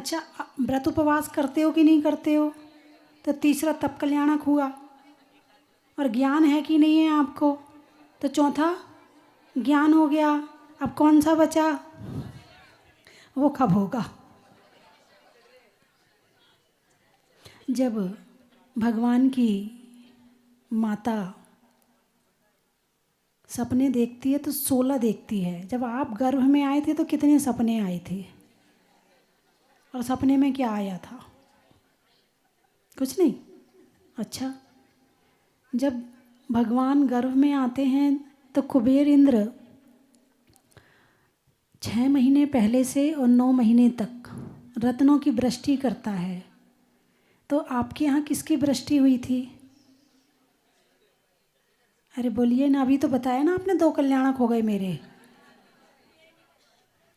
अच्छा, व्रत उपवास करते हो कि नहीं करते हो? तो तीसरा तप कल्याणक हुआ। और ज्ञान है कि नहीं है आपको? तो चौथा ज्ञान हो गया। अब कौन सा बचा? वो कब होगा? जब भगवान की माता सपने देखती है तो 16 देखती है। जब आप गर्भ में आए थे तो कितने सपने आए थे? और सपने में क्या आया था? कुछ नहीं। अच्छा, जब भगवान गर्भ में आते हैं तो कुबेर इंद्र 6 महीने पहले से और 9 महीने तक रत्नों की वृष्टि करता है। तो आपके यहाँ किसकी वृष्टि हुई थी? अरे बोलिए ना, अभी तो बताया ना आपने 2 कल्याणक हो गए मेरे।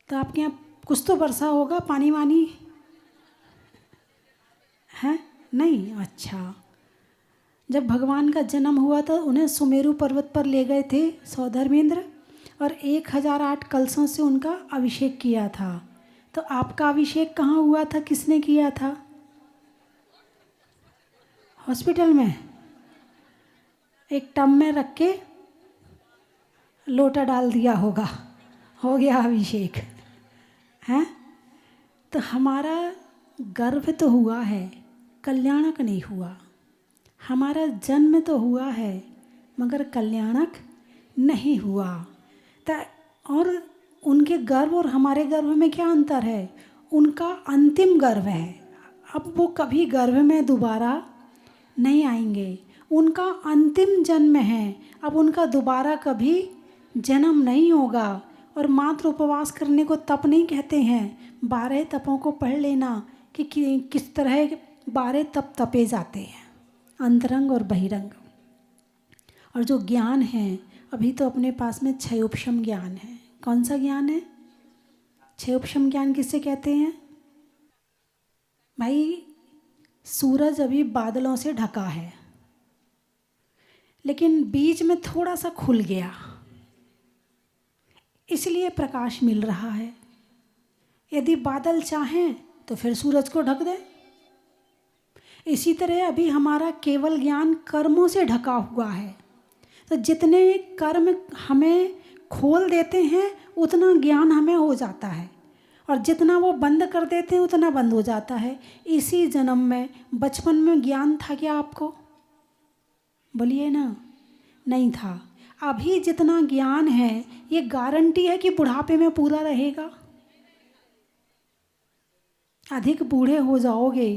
तो आपके यहाँ कुछ तो वर्षा होगा, पानी वानी है? नहीं। अच्छा, जब भगवान का जन्म हुआ तो उन्हें सुमेरु पर्वत पर ले गए थे सौधर्मेंद्र और 1008 कलशों से उनका अभिषेक किया था। तो आपका अभिषेक कहाँ हुआ था? किसने किया था? हॉस्पिटल में एक टब में रख के लोटा डाल दिया होगा, हो गया अभिषेक है। तो हमारा गर्भ तो हुआ है, कल्याणक नहीं हुआ। हमारा जन्म तो हुआ है मगर कल्याणक नहीं हुआ। और उनके गर्भ और हमारे गर्भ में क्या अंतर है? उनका अंतिम गर्भ है, अब वो कभी गर्भ में दोबारा नहीं आएंगे। उनका अंतिम जन्म है, अब उनका दोबारा कभी जन्म नहीं होगा। और मात्र उपवास करने को तप नहीं कहते हैं। 12 तपों को पढ़ लेना कि किस तरह 12 तप तपे जाते हैं, अंतरंग और बहिरंग। और जो ज्ञान है अभी तो अपने पास में 6 उपशम ज्ञान है। कौन सा ज्ञान है? 6 उपशम ज्ञान किससे कहते हैं भाई? सूरज अभी बादलों से ढका है लेकिन बीच में थोड़ा सा खुल गया, इसलिए प्रकाश मिल रहा है। यदि बादल चाहें तो फिर सूरज को ढक दें। इसी तरह अभी हमारा केवल ज्ञान कर्मों से ढका हुआ है। तो जितने कर्म हमें खोल देते हैं उतना ज्ञान हमें हो जाता है, और जितना वो बंद कर देते हैं उतना बंद हो जाता है। इसी जन्म में बचपन में ज्ञान था क्या आपको? बोलिए ना। नहीं था। अभी जितना ज्ञान है ये गारंटी है कि बुढ़ापे में पूरा रहेगा? अधिक बूढ़े हो जाओगे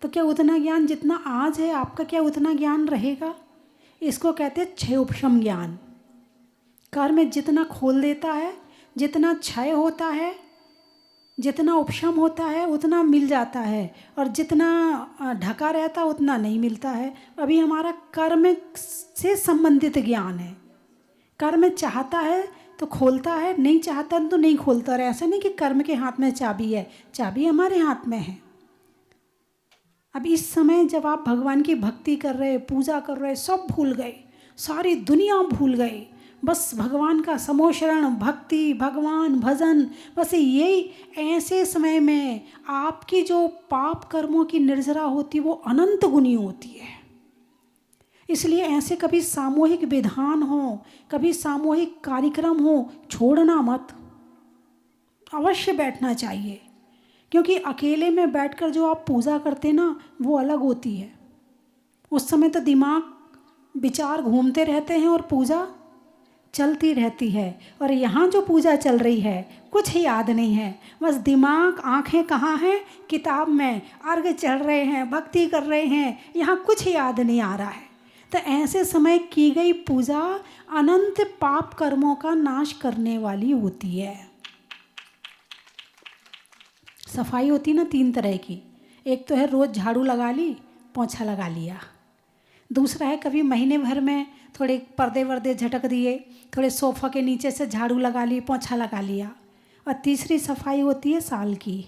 तो क्या उतना ज्ञान जितना आज है आपका, क्या उतना ज्ञान रहेगा? इसको कहते हैं 6 उपशम ज्ञान। कर्म जितना खोल देता है, जितना क्षय होता है, जितना उपशम होता है उतना मिल जाता है, और जितना ढका रहता है उतना नहीं मिलता है। अभी हमारा कर्म से संबंधित ज्ञान है। कर्म चाहता है तो खोलता है, नहीं चाहता तो नहीं खोलता। और ऐसा नहीं कि कर्म के हाथ में चाबी है, चाबी हमारे हाथ में है। अब इस समय जब आप भगवान की भक्ति कर रहे, पूजा कर रहे, सब भूल गए, सारी दुनिया भूल गए, बस भगवान का समोशरण, भक्ति, भगवान, भजन, बस यही। ऐसे समय में आपकी जो पाप कर्मों की निर्जरा होती वो अनंत गुनी होती है। इसलिए ऐसे कभी सामूहिक विधान हो, कभी सामूहिक कार्यक्रम हो, छोड़ना मत, अवश्य बैठना चाहिए। क्योंकि अकेले में बैठकर जो आप पूजा करते ना वो अलग होती है। उस समय तो दिमाग विचार घूमते रहते हैं और पूजा चलती रहती है। और यहाँ जो पूजा चल रही है कुछ याद नहीं है, बस दिमाग, आंखें कहाँ हैं? किताब में। अर्घ चढ़ रहे हैं, भक्ति कर रहे हैं, यहाँ कुछ याद नहीं आ रहा है। तो ऐसे समय की गई पूजा अनंत पाप कर्मों का नाश करने वाली होती है। सफाई होती ना 3 तरह की। एक तो है रोज़ झाड़ू लगा ली, पोंछा लगा लिया। दूसरा है कभी महीने भर में थोड़े पर्दे वर्दे झटक दिए, थोड़े सोफ़ा के नीचे से झाड़ू लगा ली, पोंछा लगा लिया। और तीसरी सफाई होती है साल की।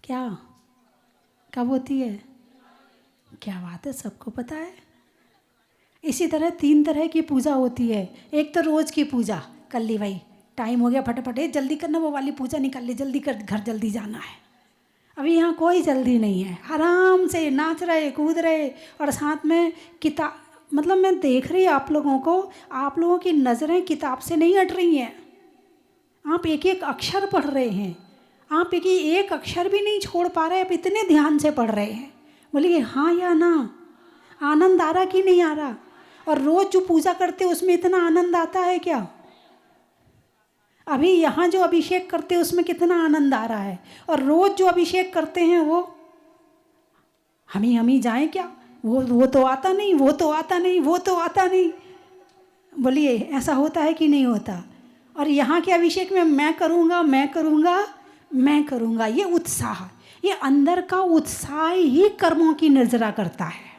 क्या? कब होती है? क्या बात है, सबको पता है। इसी तरह 3 तरह की पूजा होती है। एक तो रोज़ की पूजा कर ली भाई, टाइम हो गया, फटाफट जल्दी करना, वो वाली पूजा निकाल ले, जल्दी कर, घर जल्दी जाना है। अभी यहाँ कोई जल्दी नहीं है, आराम से नाच रहे, कूद रहे, और साथ में किताब, मतलब मैं देख रही आप लोगों को, आप लोगों की नज़रें किताब से नहीं हट रही हैं। आप एक एक अक्षर पढ़ रहे हैं, आप एक अक्षर भी नहीं छोड़ पा रहे, आप इतने ध्यान से पढ़ रहे हैं। बोलिए हाँ या ना, आनंद आ रहा कि नहीं आ रहा? और रोज़ जो पूजा करते उसमें इतना आनंद आता है क्या? अभी यहाँ जो अभिषेक करते हैं उसमें कितना आनंद आ रहा है, और रोज़ जो अभिषेक करते हैं वो हम ही जाएं क्या? वो तो आता नहीं, वो तो आता नहीं, वो तो आता नहीं। बोलिए ऐसा होता है कि नहीं होता? और यहाँ के अभिषेक में मैं करूँगा, मैं करूँगा, मैं करूँगा, ये उत्साह, ये अंदर का उत्साह ही कर्मों की निर्जरा करता है।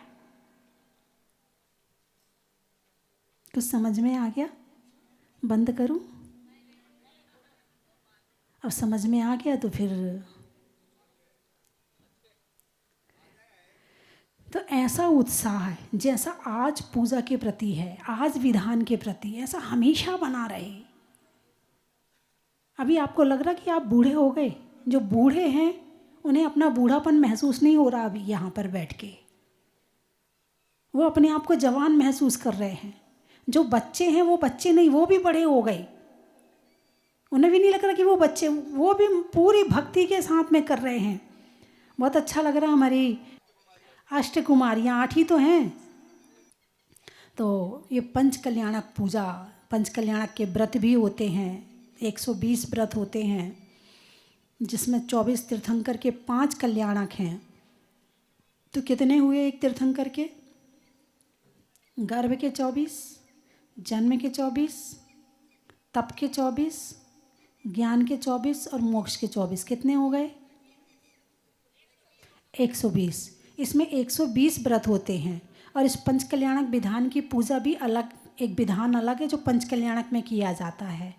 कुछ समझ में आ गया? बंद करूँ? अब समझ में आ गया तो फिर तो ऐसा उत्साह है जैसा आज पूजा के प्रति है, आज विधान के प्रति, ऐसा हमेशा बना रहे। अभी आपको लग रहा कि आप बूढ़े हो गए? जो बूढ़े हैं उन्हें अपना बूढ़ापन महसूस नहीं हो रहा अभी यहाँ पर बैठ के, वो अपने आप को जवान महसूस कर रहे हैं। जो बच्चे हैं वो बच्चे नहीं, वो भी बड़े हो गए, उन्हें भी नहीं लग रहा कि वो बच्चे, वो भी पूरी भक्ति के साथ में कर रहे हैं। बहुत अच्छा लग रहा है। हमारी अष्टकुमारियाँ 8 ही तो हैं, तो ये पंच कल्याणक पूजा, पंच कल्याणक के व्रत भी होते हैं, 120 व्रत होते हैं, जिसमें 24 तीर्थंकर के 5 कल्याणक हैं। तो कितने हुए एक तीर्थंकर के? गर्भ के 24, जन्म के 24, तप के 24, ज्ञान के 24 और मोक्ष के 24। कितने हो गए? 120। इसमें 120 व्रत होते हैं। और इस पंच कल्याणक विधान की पूजा भी अलग, एक विधान अलग है जो पंच कल्याणक में किया जाता है,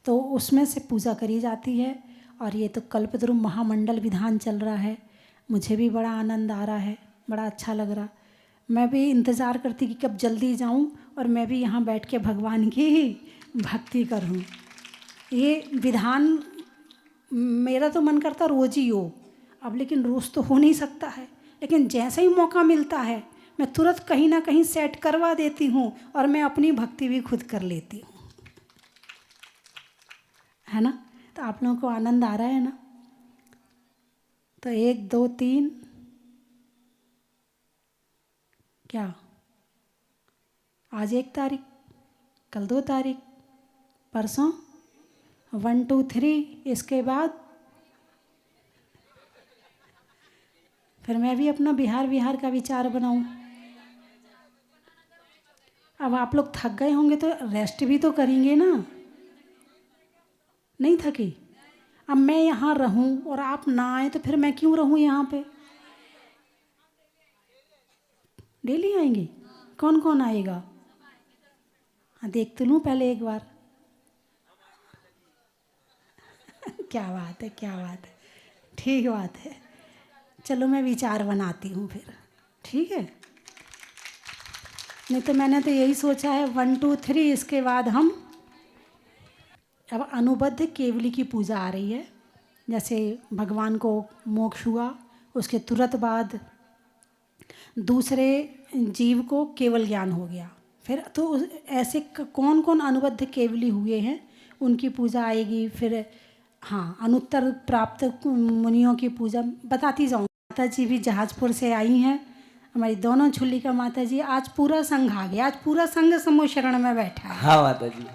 तो उसमें से पूजा करी जाती है। और ये तो कल्पद्रुम महामंडल विधान चल रहा है, मुझे भी बड़ा आनंद आ रहा है, बड़ा अच्छा लग रहा। मैं भी इंतज़ार करती कि कब जल्दी जाऊं और मैं भी यहाँ बैठ के भगवान की भक्ति करूं। ये विधान मेरा तो मन करता रोज़ ही हो, अब लेकिन रोज़ तो हो नहीं सकता है, लेकिन जैसे ही मौका मिलता है मैं तुरंत कहीं ना कहीं सेट करवा देती हूँ और मैं अपनी भक्ति भी खुद कर लेती हूँ, है ना? तो आप लोगों को आनंद आ रहा है ना? तो 1 2 3 क्या आज 1 तारीख, कल 2 तारीख, परसों 1 2 3, इसके बाद फिर मैं भी अपना बिहार का विचार बनाऊं। अब आप लोग थक गए होंगे तो रेस्ट भी तो करेंगे ना? नहीं थके? अब मैं यहाँ रहूं और आप ना आए तो फिर मैं क्यों रहूं यहाँ पे? डेली आएंगे? कौन कौन आएगा? हाँ देख तो लूँ पहले एक बार। क्या बात है, क्या बात है, ठीक बात है। चलो मैं विचार बनाती हूँ फिर, ठीक है? नहीं तो मैंने तो यही सोचा है 1 2 3, इसके बाद हम अब अनुबद्ध केवली की पूजा आ रही है। जैसे भगवान को मोक्ष हुआ, उसके तुरंत बाद दूसरे जीव को केवल ज्ञान हो गया, फिर तो ऐसे कौन कौन अनुबद्ध केवली हुए हैं उनकी पूजा आएगी। फिर हाँ, अनुत्तर प्राप्त मुनियों की पूजा बताती जाऊँ। माता जी भी जहाजपुर से आई हैं, हमारी दोनों झुल्ली का माता जी। आज पूरा संघ आ गया, आज पूरा संघ समूह शरण में बैठा है। हाँ माता जी।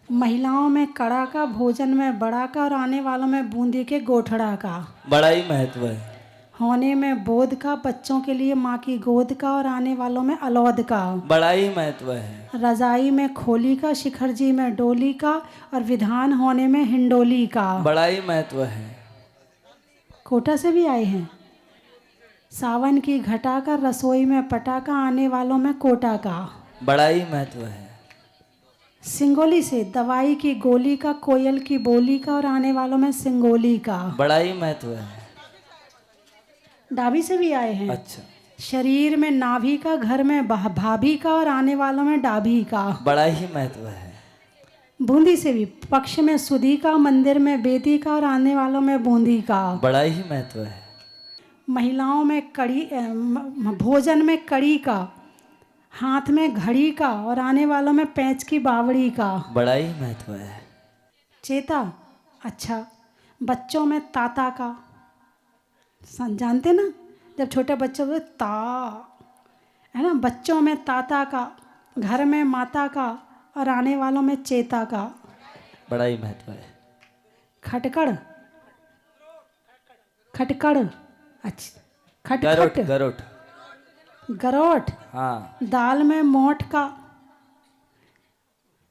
महिलाओं में कड़ा का, भोजन में बड़ा का, और आने वालों में बूंदी के गोठड़ा का बड़ा ही महत्व है। होने में बोध का, बच्चों के लिए माँ की गोद का, और आने वालों में अलौद का बड़ा ही महत्व है। रजाई में खोली का, शिखर जी में डोली का, और विधान होने में हिंडोली का बड़ा ही महत्व है। कोटा से भी आए हैं। सावन की घटा का, रसोई में पटाका, आने वालों में कोटा का बड़ा ही महत्व है। सिंगोली से दवाई की गोली का, कोयल की बोली का, और आने वालों में सिंगोली का बड़ा ही महत्व है। डाभी से भी आए हैं। अच्छा। शरीर में नाभि का, घर में भाभी का, और आने वालों में डाभी का बड़ा ही महत्व है। बूंदी से भी पक्ष में सुधी का, मंदिर में बेदी का और आने वालों में बूंदी का। बड़ा ही महत्व है। महिलाओं में कड़ी, भोजन में कड़ी का, हाथ में घड़ी का और आने वालों में पैंच की बावड़ी का। बड़ा ही महत्व है। चेता, अच्छा। बच्चों में ताता का, जानते ना, जब छोटे बच्चों को ता, है ना, बच्चों में ताता का, घर में माता का और आने वालों में चेता का। बड़ा ही महत्व है। खटकड़, खटकड़, अच्छा, गरोट खटखट, गरोट। गरोट, हाँ। दाल में मोट का,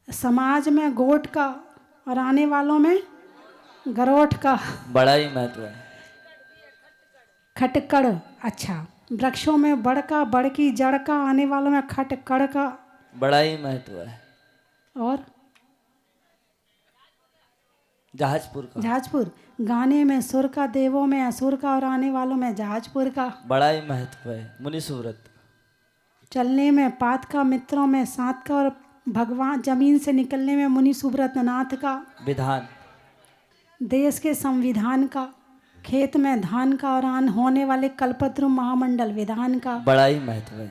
समाज में गोट का और आने वालों में गरोट का। बड़ा ही महत्व है। खटकड़, अच्छा। वृक्षों में बड़ का, बड़ की जड़ का, आने वालों में खटकड़ का। बड़ा ही महत्व है। और जहाजपुर का। जहाजपुर, गाने में सुर का, देवों में असुर का और आने वालों में जहाजपुर का। बड़ा ही महत्व है। मुनि सुव्रत। चलने में पात का, मित्रों में सात का और भगवान जमीन से निकलने में मुनि सुब्रत नाथ का। विधान। देश के संविधान का, खेत में धान का और आन होने वाले कल्पत्रु महामंडल विधान का। बड़ा ही महत्व है।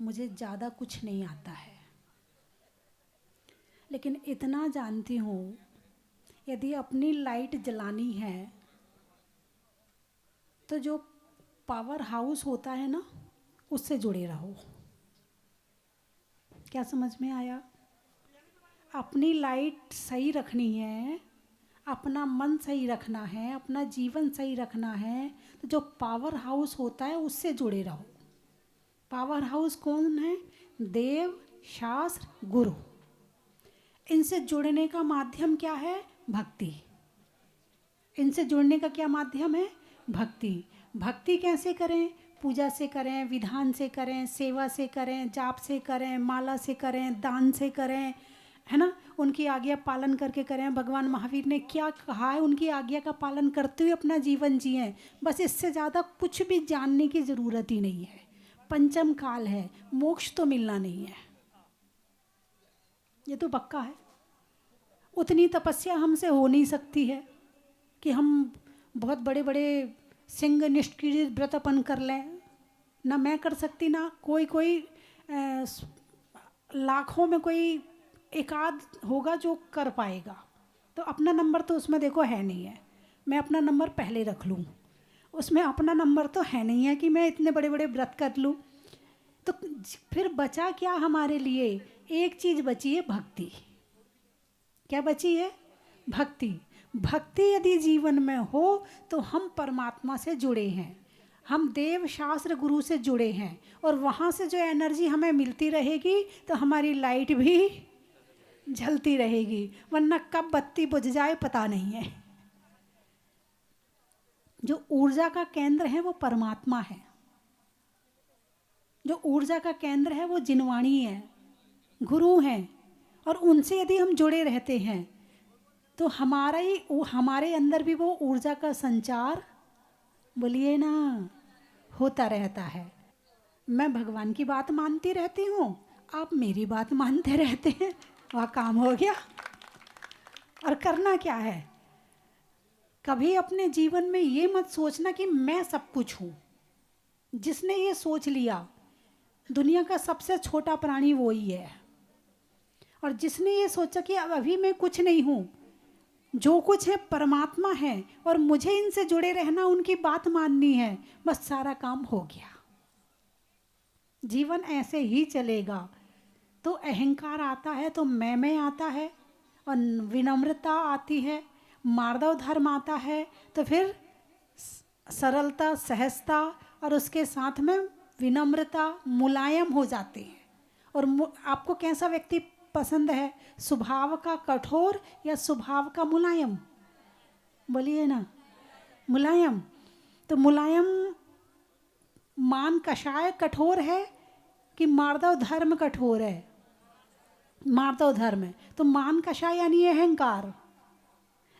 मुझे ज़्यादा कुछ नहीं आता है, लेकिन इतना जानती हूँ, यदि अपनी लाइट जलानी है तो जो पावर हाउस होता है ना, उससे जुड़े रहो। क्या समझ में आया? अपनी लाइट सही रखनी है, अपना मन सही रखना है, अपना जीवन सही रखना है, तो जो पावर हाउस होता है उससे जुड़े रहो। पावर हाउस कौन है? देव, शास्त्र, गुरु। इनसे जुड़ने का माध्यम क्या है? भक्ति। इनसे जुड़ने का क्या माध्यम है? भक्ति। भक्ति कैसे करें? पूजा से करें, विधान से करें, सेवा से करें, जाप से करें, माला से करें, दान से करें, है ना, उनकी आज्ञा पालन करके करें। भगवान महावीर ने क्या कहा है, उनकी आज्ञा का पालन करते हुए अपना जीवन जिएं। बस इससे ज़्यादा कुछ भी जानने की ज़रूरत ही नहीं है। पंचम काल है, मोक्ष तो मिलना नहीं है, ये तो पक्का है। उतनी तपस्या हमसे हो नहीं सकती है कि हम बहुत बड़े बड़े सिंह निष्क्रिय व्रत अपन कर लें। ना मैं कर सकती, ना कोई लाखों में कोई एकाध होगा जो कर पाएगा। तो अपना नंबर तो उसमें देखो है नहीं है, मैं अपना नंबर पहले रख लूँ। उसमें अपना नंबर तो है नहीं है कि मैं इतने बड़े बड़े व्रत कर लूँ। तो फिर बचा क्या हमारे लिए? एक चीज़ बची है, भक्ति। क्या बची है? भक्ति। भक्ति यदि जीवन में हो तो हम परमात्मा से जुड़े हैं, हम देव, शास्त्र, गुरु से जुड़े हैं, और वहाँ से जो एनर्जी हमें मिलती रहेगी तो हमारी लाइट भी जलती रहेगी, वरना कब बत्ती बुझ जाए पता नहीं है। जो ऊर्जा का केंद्र है वो परमात्मा है। जो ऊर्जा का केंद्र है वो जिनवाणी है, गुरु हैं, और उनसे यदि हम जुड़े रहते हैं तो हमारे अंदर भी वो ऊर्जा का संचार, बोलिए ना, होता रहता है। मैं भगवान की बात मानती रहती हूँ, आप मेरी बात मानते रहते हैं, वह काम हो गया। और करना क्या है? कभी अपने जीवन में ये मत सोचना कि मैं सब कुछ हूँ। जिसने ये सोच लिया, दुनिया का सबसे छोटा प्राणी वो ही है। और जिसने ये सोचा कि अब अभी मैं कुछ नहीं हूँ, जो कुछ है परमात्मा है और मुझे इनसे जुड़े रहना, उनकी बात माननी है, बस सारा काम हो गया। जीवन ऐसे ही चलेगा। तो अहंकार आता है तो मैं आता है, और विनम्रता आती है, मार्दव धर्म आता है, तो फिर सरलता, सहजता, और उसके साथ में विनम्रता, मुलायम हो जाते हैं। और आपको कैसा व्यक्ति पसंद है? स्वभाव का कठोर या स्वभाव का मुलायम? बोलिए ना, मुलायम। तो मुलायम मान कषाय कठोर है कि मार्दव धर्म कठोर है? मार्दव धर्म है। तो मान कषाय यानी अहंकार।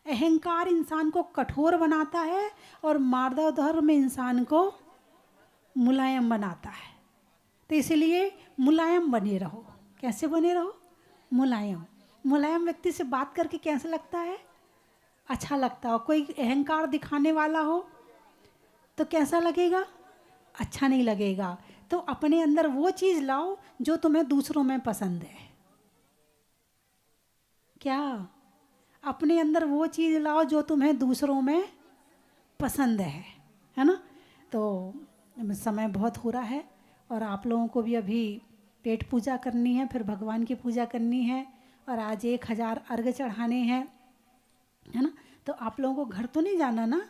अहंकार इंसान को कठोर बनाता है और मार्दव धर्म इंसान को मुलायम बनाता है। तो इसलिए मुलायम बने रहो। कैसे बने रहो? मुलायम। मुलायम व्यक्ति से बात करके कैसा लगता है? अच्छा लगता हो। कोई अहंकार दिखाने वाला हो तो कैसा लगेगा? अच्छा नहीं लगेगा। तो अपने अंदर वो चीज़ लाओ जो तुम्हें दूसरों में पसंद है। क्या? अपने अंदर वो चीज़ लाओ जो तुम्हें दूसरों में पसंद है ना? तो समय बहुत हो रहा है और आप लोगों को भी अभी पेट पूजा करनी है, फिर भगवान की पूजा करनी है और आज 1000 अर्घ चढ़ाने हैं, है ना? तो आप लोगों को घर तो नहीं जाना ना?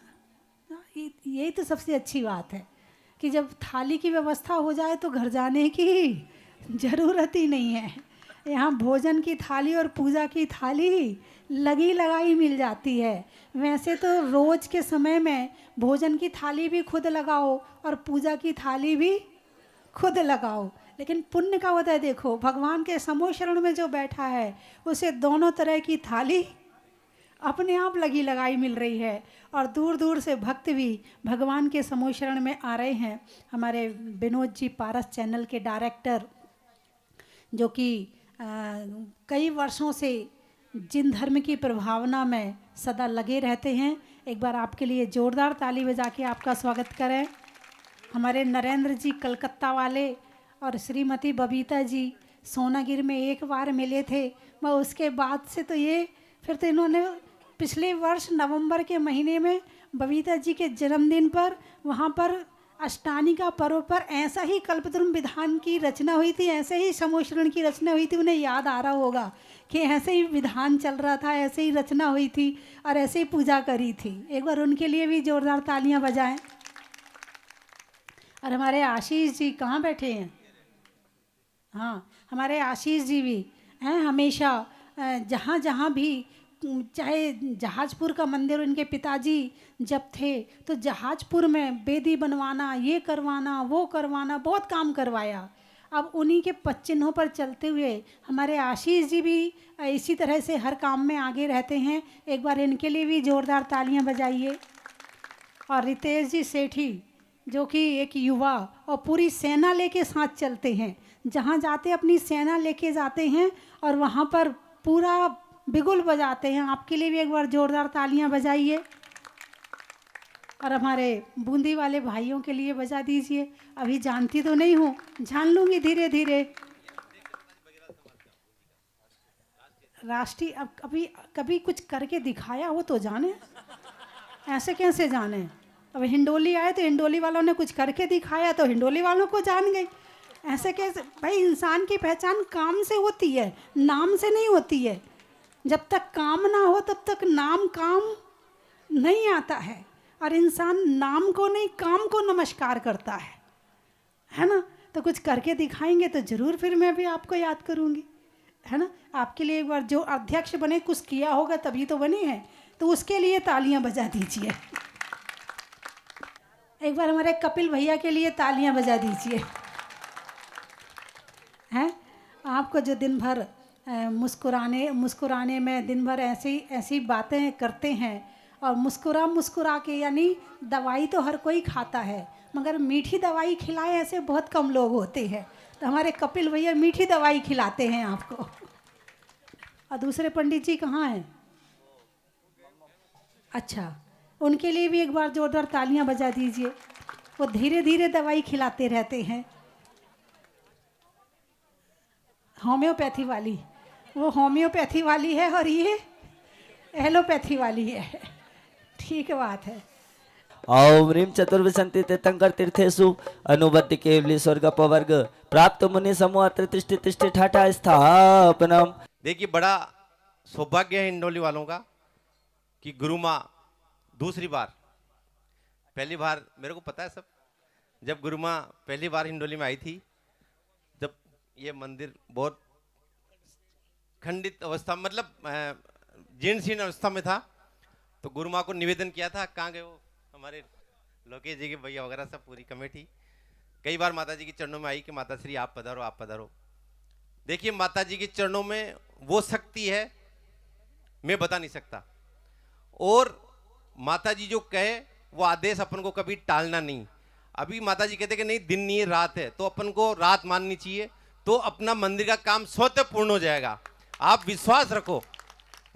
यही तो सबसे अच्छी बात है कि जब थाली की व्यवस्था हो जाए तो घर जाने की ज़रूरत ही नहीं है। यहाँ भोजन की थाली और पूजा की थाली लगी लगाई मिल जाती है। वैसे तो रोज के समय में भोजन की थाली भी खुद लगाओ और पूजा की थाली भी खुद लगाओ, लेकिन पुण्य का होता है, देखो भगवान के समोह शरण में जो बैठा है उसे दोनों तरह की थाली अपने आप लगी लगाई मिल रही है और दूर दूर से भक्त भी भगवान के समोह शरण में आ रहे हैं। हमारे विनोद जी पारस चैनल के डायरेक्टर, जो कि कई वर्षों से जिन धर्म की प्रभावना में सदा लगे रहते हैं, एक बार आपके लिए जोरदार ताली बजा के आपका स्वागत करें। हमारे नरेंद्र जी कलकत्ता वाले और श्रीमती बबीता जी सोनागिर में एक बार मिले थे, मैं उसके बाद से तो ये फिर तो इन्होंने पिछले वर्ष नवंबर के महीने में बबीता जी के जन्मदिन पर वहाँ पर अष्टानी का पर्व पर ऐसा ही कल्पद्रुम विधान की रचना हुई थी, ऐसे ही समोशरण की रचना हुई थी। उन्हें याद आ रहा होगा कि ऐसे ही विधान चल रहा था, ऐसे ही रचना हुई थी और ऐसे ही पूजा करी थी। एक बार उनके लिए भी जोरदार तालियां बजाएं। और हमारे आशीष जी कहाँ बैठे हैं? हाँ, हमारे आशीष जी भी हैं, हमेशा जहाँ जहाँ भी, चाहे जहाजपुर का मंदिर उनके पिताजी जब थे तो जहाजपुर में बेदी बनवाना, ये करवाना, वो करवाना, बहुत काम करवाया। अब उन्हीं के पच्चिन्हों पर चलते हुए हमारे आशीष जी भी इसी तरह से हर काम में आगे रहते हैं। एक बार इनके लिए भी जोरदार तालियां बजाइए। और रितेश जी सेठी, जो कि एक युवा और पूरी सेना लेके साथ चलते हैं, जहाँ जाते अपनी सेना लेके जाते हैं और वहाँ पर पूरा बिगुल बजाते हैं। आपके लिए भी एक बार जोरदार तालियां बजाइए। और हमारे बूंदी वाले भाइयों के लिए बजा दीजिए। अभी जानती तो नहीं हूँ, जान लूँगी धीरे धीरे। राष्ट्रीय अब कभी कुछ करके दिखाया हो तो जाने, ऐसे कैसे जाने? अब हिंडोली आए तो हिंडोली वालों ने कुछ करके दिखाया तो हिंडोली वालों को जान गई। ऐसे कैसे? भाई इंसान की पहचान काम से होती है, नाम से नहीं होती है। जब तक काम ना हो तब तक नाम काम नहीं आता है। और इंसान नाम को नहीं, काम को नमस्कार करता है ना? तो कुछ करके दिखाएंगे तो ज़रूर फिर मैं भी आपको याद करूँगी, है ना? आपके लिए एक बार जो अध्यक्ष बने, कुछ किया होगा तभी तो बने हैं, तो उसके लिए तालियां बजा दीजिए। एक बार हमारे कपिल भैया के लिए तालियां बजा दीजिए। हैं, आपको जो दिन भर मुस्कुराने में दिन भर ऐसी बातें करते हैं और मुस्कुरा के, यानी दवाई तो हर कोई खाता है मगर मीठी दवाई खिलाए ऐसे बहुत कम लोग होते हैं। तो हमारे कपिल भैया मीठी दवाई खिलाते हैं आपको। और दूसरे पंडित जी कहाँ हैं? अच्छा, उनके लिए भी एक बार जोरदार तालियां बजा दीजिए। वो धीरे धीरे दवाई खिलाते रहते हैं। होम्योपैथी वाली, वो होम्योपैथी वाली है और ये एलोपैथी वाली है। ठीक बात है। ओम ह्रीं चतुर्विंशति तीर्थंकर तीर्थेषु अनुबद्ध केवली स्वर्गपवर्ग प्राप्त मुनि समूह तिष्ठि तिष्ठि ठाठा स्थापनम। देखिए, बड़ा सौभाग्य है इंडोली वालों का कि गुरु माँ दूसरी बार, पहली बार मेरे को पता है सब, जब गुरु माँ पहली बार हिंडोली में आई थी, जब ये मंदिर बहुत खंडित अवस्था, मतलब जीर्ण शीर्ण अवस्था में था, तो गुरु माँ को निवेदन किया था। कहाँ गए वो हमारे लोकेश जी के भैया वगैरह, सब पूरी कमेटी कई बार माता जी के चरणों में आई कि माता श्री आप पधारो, आप पधारो। देखिए, माता जी के चरणों में वो शक्ति है, मैं बता नहीं सकता। और माता जी जो कहे वो आदेश अपन को कभी टालना नहीं। अभी माता जी कहते कि नहीं, दिन नहीं है, रात है, तो अपन को रात माननी चाहिए, तो अपना मंदिर का काम स्वतः पूर्ण हो जाएगा। आप विश्वास रखो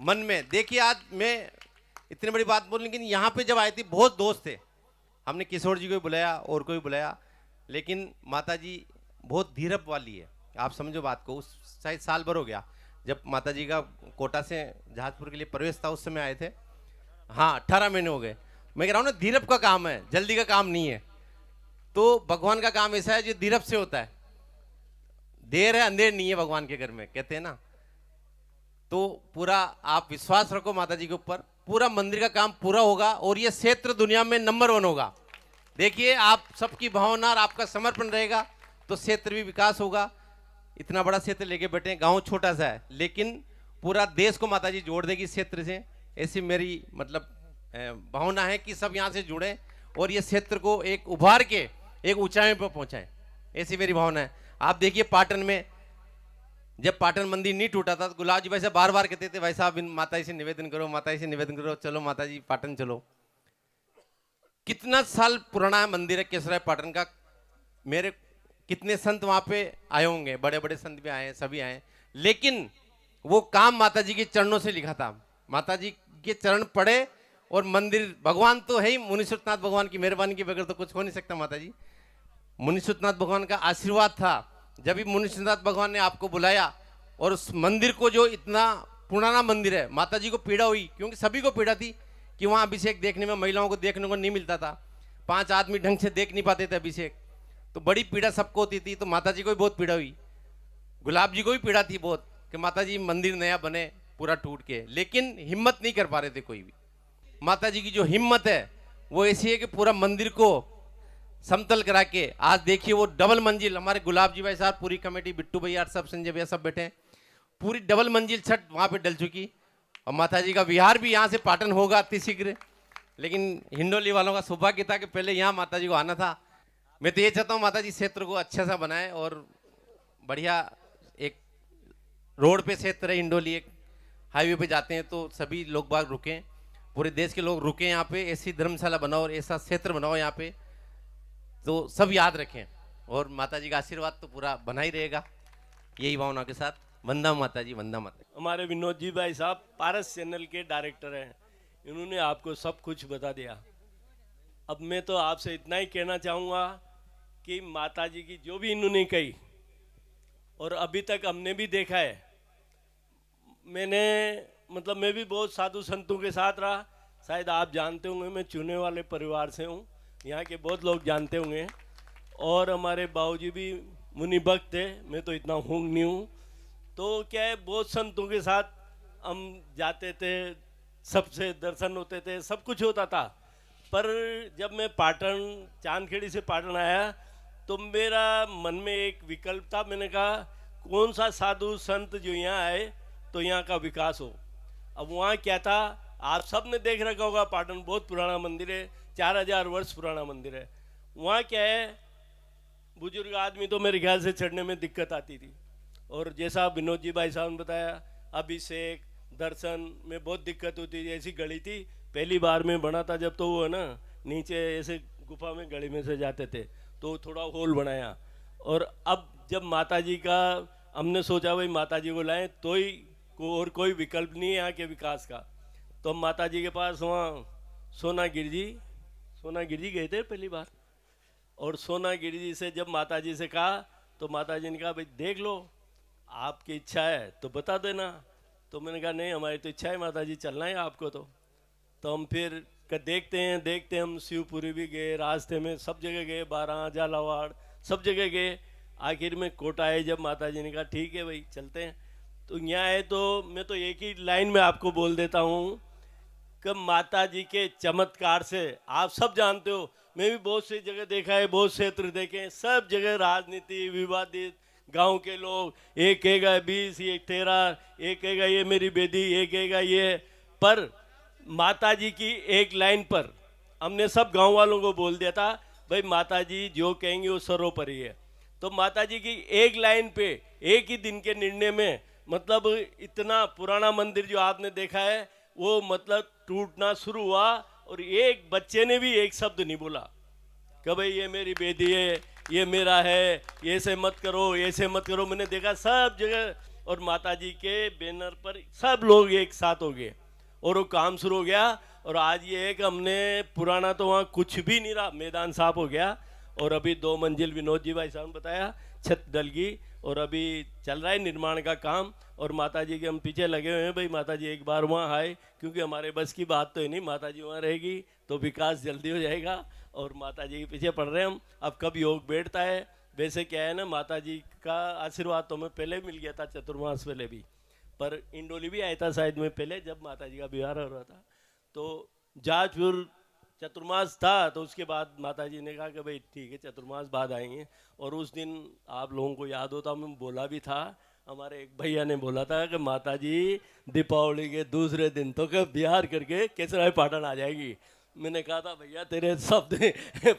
मन में। देखिए आज मैं इतनी बड़ी बात बोल, लेकिन यहाँ पे जब आए थे बहुत दोस्त थे, हमने किशोर जी को भी बुलाया और को भी बुलाया, लेकिन माता जी बहुत धीरज वाली है। आप समझो बात को, उस शायद साल भर हो गया जब माता जी का कोटा से जहाजपुर के लिए प्रवेश था, उस समय आए थे। हाँ 18 महीने हो गए। मैं कह रहा हूँ ना, धीरज का काम है, जल्दी का काम नहीं है। तो भगवान का काम ऐसा है जो धीरज से होता है। देर है अंधेर नहीं है भगवान के घर में, कहते हैं ना। तो पूरा आप विश्वास रखो माता जी के ऊपर, पूरा मंदिर का काम पूरा होगा और ये क्षेत्र दुनिया में नंबर 1 होगा। देखिए आप सबकी भावना और आपका समर्पण रहेगा तो क्षेत्र भी विकास होगा। इतना बड़ा क्षेत्र लेके बैठे हैं, गांव छोटा सा है लेकिन पूरा देश को माता जी जोड़ देगी इस क्षेत्र से, ऐसी मेरी मतलब भावना है कि सब यहाँ से जुड़े और ये क्षेत्र को एक उभार के एक ऊंचाई पर पहुंचाएं, ऐसी मेरी भावना है। आप देखिए पाटन में जब पाटन मंदिर नहीं टूटा था तो गुलाब जी वैसे बार बार कहते थे, भाई साहब माता जी से निवेदन करो, माता जी से निवेदन करो, चलो माता जी पाटन चलो। कितना साल पुराना मंदिर है केसराय पाटन का। मेरे कितने संत वहां पे आए होंगे, बड़े बड़े संत भी आए, सभी आए, लेकिन वो काम माता जी के चरणों से लिखा था। माता जी के चरण पड़े और मंदिर, भगवान तो है ही, मुनिसुतनाथ भगवान की मेहरबानी के बगैर तो कुछ हो नहीं सकता। माता जी मुनिसुतनाथ भगवान का आशीर्वाद था। जब भी मुनिसुतनाथ भगवान ने आपको बुलाया और उस मंदिर को, जो इतना पुराना मंदिर है, माता जी को पीड़ा हुई क्योंकि सभी को पीड़ा थी कि वहाँ अभिषेक देखने में महिलाओं को देखने को नहीं मिलता था, 5 आदमी ढंग से देख नहीं पाते थे अभिषेक, तो बड़ी पीड़ा सबको होती थी। तो माता जी को भी बहुत पीड़ा हुई, गुलाब जी को भी पीड़ा थी बहुत कि माता जी मंदिर नया बने पूरा टूट के, लेकिन हिम्मत नहीं कर पा रहे थे कोई भी। माता जी की जो हिम्मत है वो ऐसी है कि पूरा मंदिर को समतल करा के आज देखिए वो डबल मंजिल, हमारे गुलाब जी भाई साहब, पूरी कमेटी, बिट्टू भैया, सब संजय भैया सब बैठे हैं, पूरी डबल मंजिल छत वहां पे डल चुकी और माता जी का विहार भी यहाँ से पाटन होगा अति शीघ्र। लेकिन हिंडोली वालों का सौभाग्य था कि पहले यहाँ माता जी को आना था। मैं तो ये चाहता हूँ माता जी क्षेत्र को अच्छा सा बनाए और बढ़िया एक रोड पे क्षेत्र है हिंडोली, एक हाईवे पे जाते हैं तो सभी लोग बाग रुकें, पूरे देश के लोग रुकें यहाँ पे, ऐसी धर्मशाला बनाओ और ऐसा क्षेत्र बनाओ यहाँ पे, तो सब याद रखें और माता जी का आशीर्वाद तो पूरा बना ही रहेगा। यही भावना के साथ वंदा माता जी, वंदा माता। हमारे विनोद जी भाई साहब पारस चैनल के डायरेक्टर हैं, इन्होंने आपको सब कुछ बता दिया। अब मैं तो आपसे इतना ही कहना चाहूँगा कि माता जी की जो भी इन्होंने कही और अभी तक हमने भी देखा है, मैं भी बहुत साधु संतों के साथ रहा। शायद आप जानते होंगे मैं चुने वाले परिवार से हूँ, यहाँ के बहुत लोग जानते होंगे, और हमारे बाबूजी भी मुनि भक्त थे, मैं तो इतना हूँ नहीं हूँ। तो क्या है, बहुत संतों के साथ हम जाते थे, सबसे दर्शन होते थे, सब कुछ होता था। पर जब मैं पाटन, चांदखेड़ी से पाटन आया तो मेरा मन में एक विकल्प था, मैंने कहा कौन सा साधु संत जो यहाँ आए तो यहाँ का विकास हो। अब वहाँ क्या था, आप सब ने देख रखा होगा, पाटन बहुत पुराना मंदिर है, 4000 वर्ष पुराना मंदिर है। वहाँ क्या है, बुजुर्ग आदमी तो मेरे ख्याल से चढ़ने में दिक्कत आती थी, और जैसा विनोद जी भाई साहब ने बताया, अभिषेक दर्शन में बहुत दिक्कत होती थी। ऐसी गली थी, पहली बार में बना था जब, तो वो है ना नीचे ऐसे गुफा में गली में से जाते थे, तो थोड़ा होल बनाया। और अब जब माता जी का हमने सोचा भाई माता जी को लाएं, तो ही और कोई विकल्प नहीं है यहाँ के विकास का, तो हम माता जी के पास वहाँ सोनागिरी जी गए थे पहली बार। और सोनागिरी जी से जब माता जी से कहा तो माता जी ने कहा भाई देख लो, आपकी इच्छा है तो बता देना। तो मैंने कहा नहीं, हमारी तो इच्छा है माता जी, चलना है आपको। तो हम फिर देखते हैं हम शिवपुरी भी गए, रास्ते में सब जगह गए, बारां, झालावाड़ सब जगह गए। आखिर में कोटा आए जब माता जी ने कहा ठीक है भाई चलते हैं। तो यहाँ आए तो मैं तो एक ही लाइन में आपको बोल देता हूँ कि माता जी के चमत्कार से, आप सब जानते हो, मैं भी बहुत सी जगह देखा है, बहुत क्षेत्र देखे हैं, सब जगह राजनीति विवादित, गांव के लोग, एक कहेगा 20, एक 13, एक कहेगा ये मेरी बेदी, एक कहेगा ये। पर माता जी की एक लाइन पर हमने सब गांव वालों को बोल दिया था भाई माता जी जो कहेंगे वो सर्वोपरि है। तो माता जी की एक लाइन पे, एक ही दिन के निर्णय में, मतलब इतना पुराना मंदिर जो आपने देखा है वो मतलब टूटना शुरू हुआ, और एक बच्चे ने भी एक शब्द नहीं बोला कि भाई ये मेरी बेदी है, ये मेरा है, ये ऐसे मत करो, ऐसे मत करो। मैंने देखा सब जगह और माता जी के बैनर पर सब लोग एक साथ हो गए और वो काम शुरू हो गया। और आज ये है कि हमने पुराना तो वहाँ कुछ भी नहीं रहा, मैदान साफ हो गया और अभी 2 मंजिल विनोद जी भाई साहब ने बताया छत डल गई और अभी चल रहा है निर्माण का काम। और माता जी के हम पीछे लगे हुए हैं, भाई माता जी एक बार वहाँ आए, क्योंकि हमारे बस की बात तो है नहीं, माता जी वहाँ रहेगी तो विकास जल्दी हो जाएगा और माता जी के पीछे पड़ रहे हैं हम। अब कब योग बैठता है, वैसे क्या है ना, माता जी का आशीर्वाद तो हमें पहले मिल गया था, चतुर्मास पहले भी, पर इंडोली भी आया था शायद में पहले जब माता जी का विवाह हो रहा था। तो जाजपुर चतुर्मास था तो उसके बाद माता जी ने कहा कि भाई ठीक है चतुर्मास बाद आएंगे। और उस दिन आप लोगों को याद होता, मैं बोला भी था, हमारे एक भैया ने बोला था कि माता जी दीपावली के दूसरे दिन तो क्या बिहार करके केसराय पाटन आ जाएगी। मैंने कहा था भैया तेरे शब्द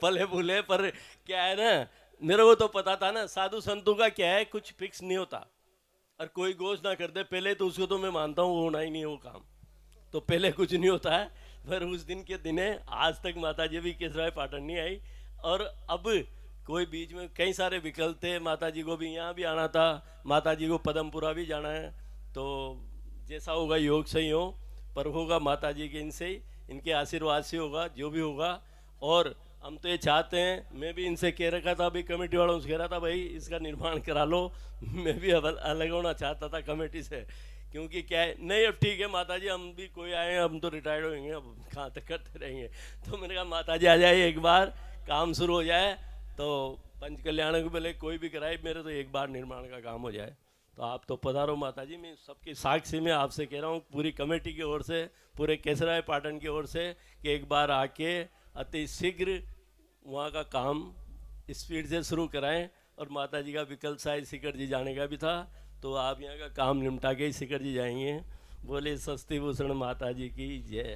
पले फूले, पर क्या है ना, मेरे को तो पता था ना साधु संतों का क्या है, कुछ फिक्स नहीं होता और कोई घोषणा कर दे पहले तो उसको तो मैं मानता हूँ होना ही नहीं है वो काम, तो पहले कुछ नहीं होता है। पर उस दिन के दिन है, आज तक माता जी भी केसराय पाटन नहीं आई। और अब कोई बीच में कई सारे विकल्प थे, माता जी को भी यहाँ भी आना था, माता जी को पदमपुरा भी जाना है, तो जैसा होगा योग सही हो, पर होगा माता जी के इनसे ही, इनके आशीर्वाद से होगा जो भी होगा। और हम तो ये चाहते हैं, मैं भी इनसे कह रखा था, अभी कमेटी वालों से कह रहा था भाई इसका निर्माण करा लो, मैं भी अलग होना चाहता था कमेटी से, क्योंकि क्या है नहीं, अब ठीक है माता जी हम भी कोई आए, हम तो रिटायर्ड होंगे, अब कहाँ तक करते रहेंगे। तो मैंने कहा माता जी आ जाए, एक बार काम शुरू हो जाए तो पंच कल्याण को पहले कोई भी कराए, मेरे तो एक बार निर्माण का काम हो जाए। तो आप तो पधारो माता जी, मैं सबके साक्षी में आपसे कह रहा हूँ, पूरी कमेटी की ओर से, पूरे केसराय पाटन की ओर से, कि एक बार आके अति शीघ्र वहाँ का काम स्पीड से शुरू कराएं। और माता जी का विकल्प शायद शिखर जी जाने का भी था, तो आप यहाँ का काम निपटा के ही शिखर जी जाएंगे। बोले सस्ती भूषण माता जी की जय।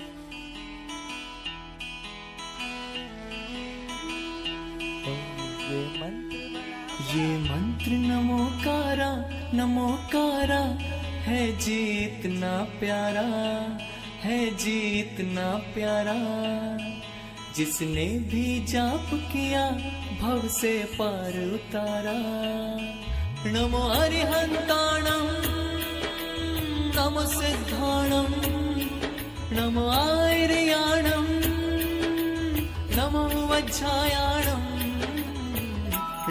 ये मंत्र नमोकारा है जी इतना प्यारा, है जी इतना प्यारा, जिसने भी जाप किया भव से पार उतारा। नमो अरिहंताणं नमो सिद्धाणं नमो आर्याणं नमो वज्रायाणं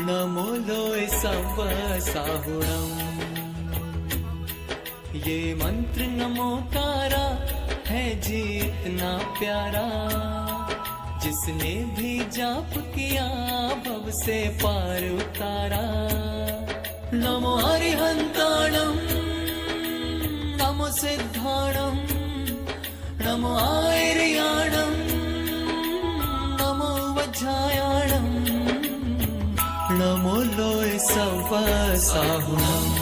नमो लोय सब साहुणम्। ये मंत्र नमोकारा है जी इतना प्यारा, जिसने भी जाप किया भव से पार उतारा। नमो अरिहंताणं नमो सिद्धाणं नमो आर्याणं नमो वज्रायाणं नमो लोय सब साहुणम्।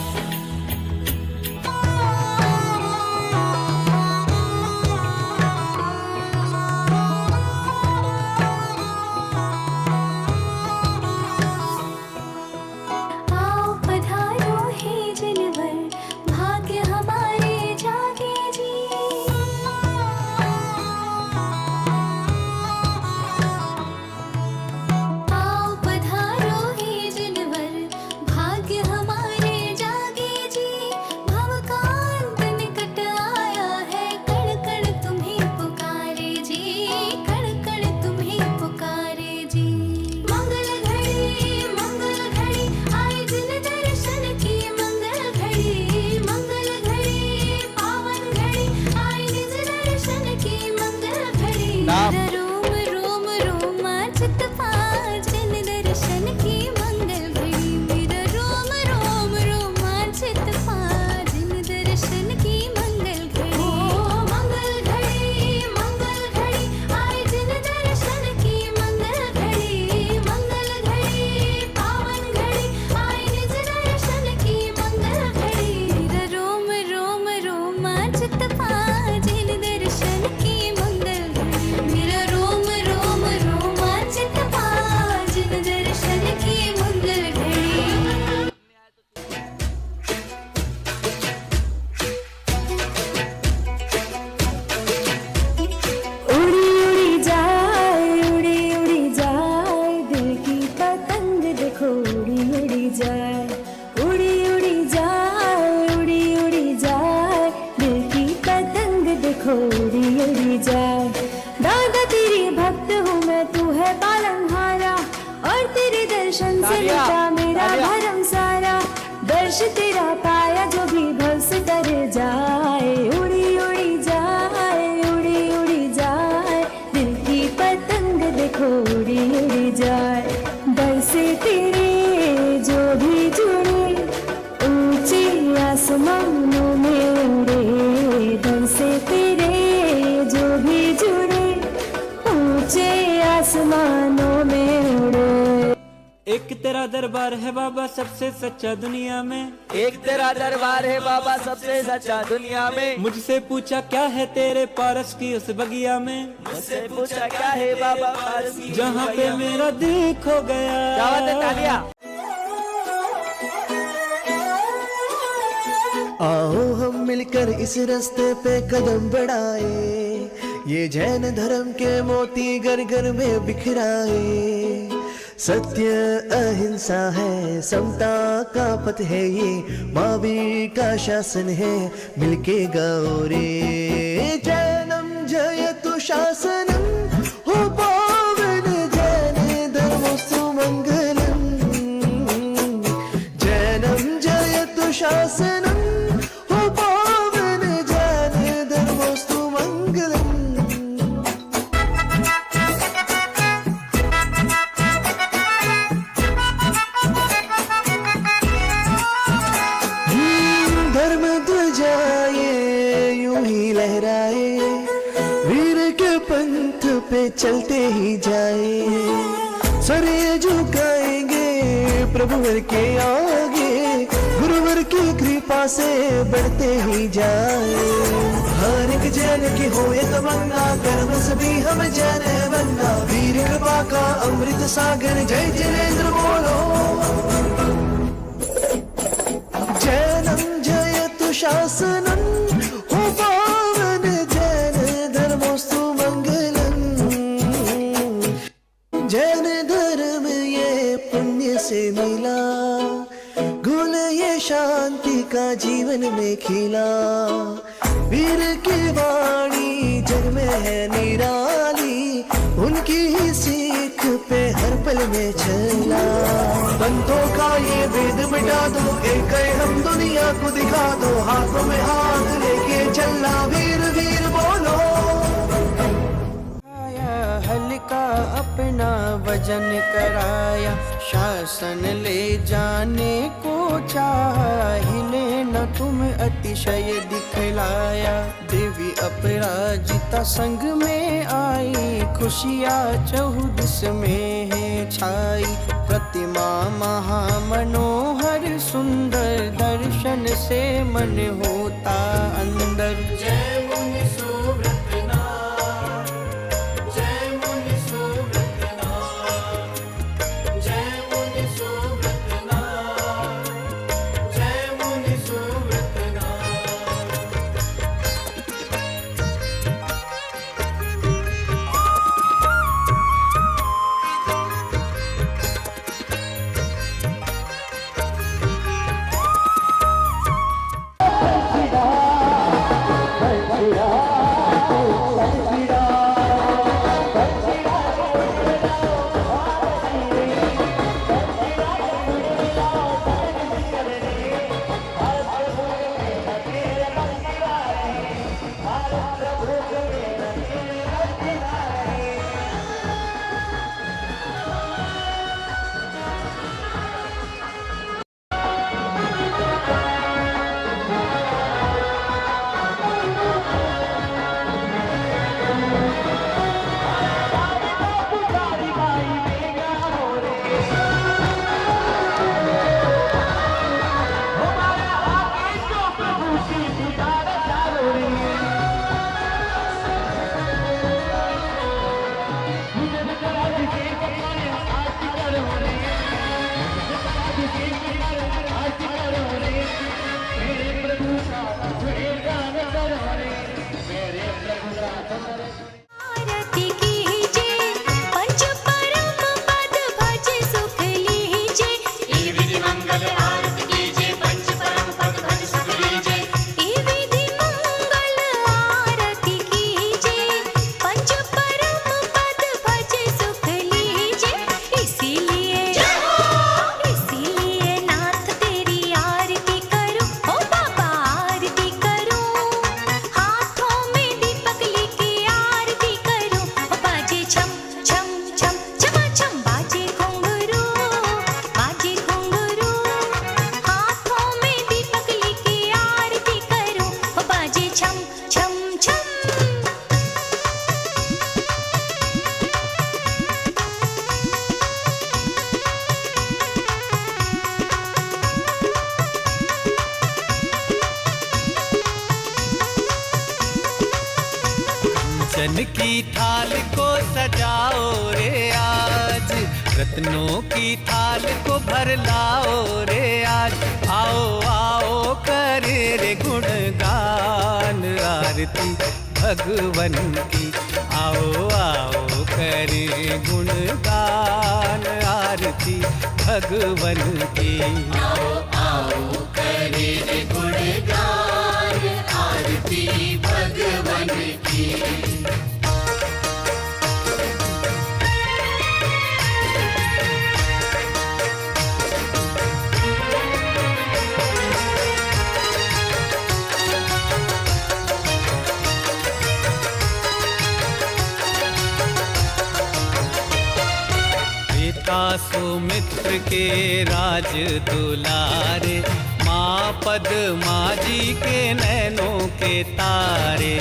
जिन दर्शन की मंगल घड़ी, मेरा देखो उड़ी उड़ी जाए। दादा तेरी भक्त हूँ मैं, तू है पालनहारा, और तेरे दर्शन से मिटा मेरा भरम सारा। दर्श तेरा पाया जो भी भव से तर जाए। उड़ी उड़ी जाए, उड़ी उड़ी जाए, दिल की पतंग देखो उड़ी उड़ी जाए। दर से तेरे जो भी जुड़े ऊंचे आसमानों में उड़े। दर से तेरे जो भी जुड़े ऊंचे आसमानों में उड़े। एक तेरा दरबार है बाबा सबसे सच्चा दुनिया में। एक तेरा दरबार है बाबा सबसे सच्चा दुनिया में। मुझसे पूछा क्या है तेरे पारस की उस बगिया में। मुझसे पूछा क्या है बाबा पारस की जहाँ पे मेरा दिल खो गया। तालिया। आओ हम मिलकर इस रास्ते पे कदम बढ़ाए, ये जैन धर्म के मोती घर घर में बिखराए। सत्य अहिंसा है, समता का पथ है, ये महावीर का शासन है, मिलके गाओ रे। जैनम जयतु शासनम, हो पावन जैन धर्मोस्तु मंगलम। जैनम जयतु शासनम, हो पावन जैन धर्मोस्तु मंगलम। धर्म ध्वजाए यूं ही लहराए, वीर के पंथ पे चलते ही जाए। सर झुकाएंगे प्रभुवर के आगे, गुरुवर की कृपा से बढ़ते ही जाए। हर एक जैन की हो ये तमन्ना, कर्म सभी हम जैन बनना। वीर कृपा का अमृत सागर, जय जैनेंद्र बोलो। जैनम जयतु शासनम, हो पावन जैन धर्मोस्तु मंगलम। जैन धर्म ये पुण्य से मिला, गुण ये शांति का जीवन में खिला। वीर की वाणी जग में है निराली, उनकी ही सीख पे हर पल में चला। बंदों का ये भेद मिटा दो, एक हम दुनिया को दिखा दो। हाथों में हाथ लेके चलना, वीर वीर बोलो। हल्का अपना वजन कराया, शासन ले जाने को चाहा। हिले न तुम अतिशय दिखलाया, देवी अपराजिता संग में आई। खुशियाँ चहुदिस में है छाई, प्रतिमा महामनोहर सुंदर। दर्शन से मन होता अंदर। जय मुनि सुव्रतनाथ, जय मुनि सुव्रतनाथ, जय मुनि सुव्रतनाथ, जय मुनि सुव्रतनाथ। कंचन की थाल को सजाओ रे आज, रत्नों की थाल को भर लाओ रे आज। आओ आओ करे रे गुणगान आरती भगवन की, आओ आओ करे गुणगान आरती भगवन की। आओ आओ करे रे गुणगान आरती भगवन की। पिता सुमित्र के राज दुलारे, माँ पद्मा जी के नैनों के तारे।